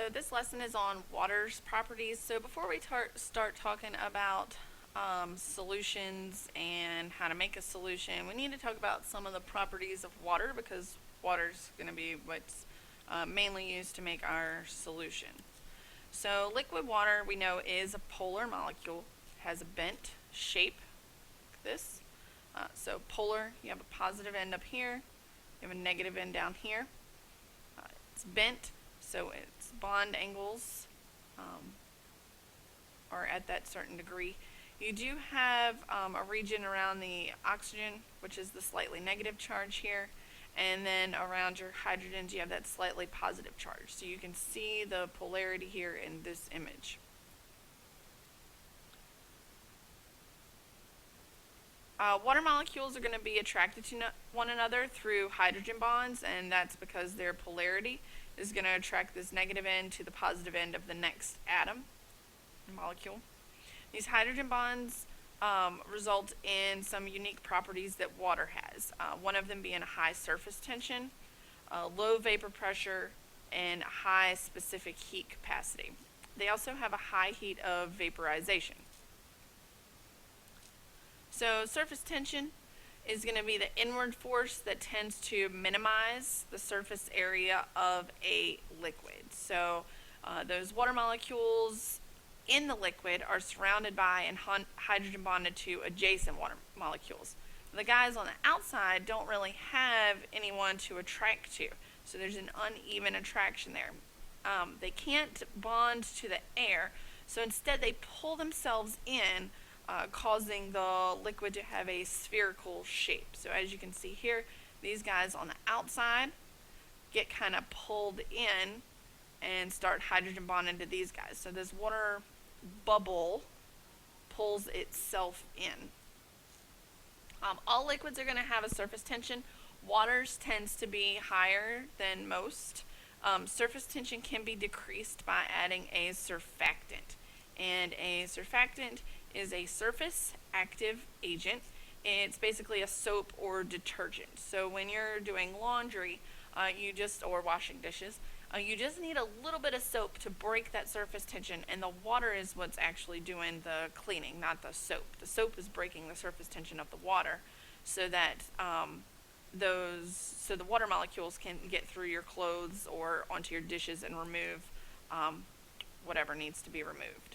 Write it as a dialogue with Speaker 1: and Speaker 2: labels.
Speaker 1: Hello, this lesson is on water's properties. So before we start talking about solutions and how to make a solution, we need to talk about some of the properties of water because water is going to be what's mainly used to make our solution. So liquid water we know is a polar molecule, has a bent shape like this. So polar, you have a positive end up here, you have a negative end down here. It's bent, so its bond angles are at that certain degree. You do have a region around the oxygen, which is the slightly negative charge here, and then around your hydrogens you have that slightly positive charge. So you can see the polarity here in this image. Water molecules are going to be attracted to one another through hydrogen bonds, and that's because their polarity is going to attract this negative end to the positive end of the next atom molecule. These hydrogen bonds result in some unique properties that water has, one of them being a high surface tension, low vapor pressure, and high specific heat capacity. They also have a high heat of vaporization. So surface tension is going to be the inward force that tends to minimize the surface area of a liquid. So those water molecules in the liquid are surrounded by and hydrogen bonded to adjacent water molecules. The guys on the outside don't really have anyone to attract to, so there's an uneven attraction there. They can't bond to the air, so instead they pull themselves in, causing the liquid to have a spherical shape. So as you can see here, these guys on the outside get kind of pulled in and start hydrogen bonding to these guys. So this water bubble pulls itself in. All liquids are going to have a surface tension. Water's tends to be higher than most. Surface tension can be decreased by adding a surfactant. And a surfactant is a surface active agent. It's basically a soap or detergent. So when you're doing laundry, or washing dishes, you just need a little bit of soap to break that surface tension, and the water is what's actually doing the cleaning, not the soap. The soap is breaking the surface tension of the water so that the water molecules can get through your clothes or onto your dishes and remove whatever needs to be removed.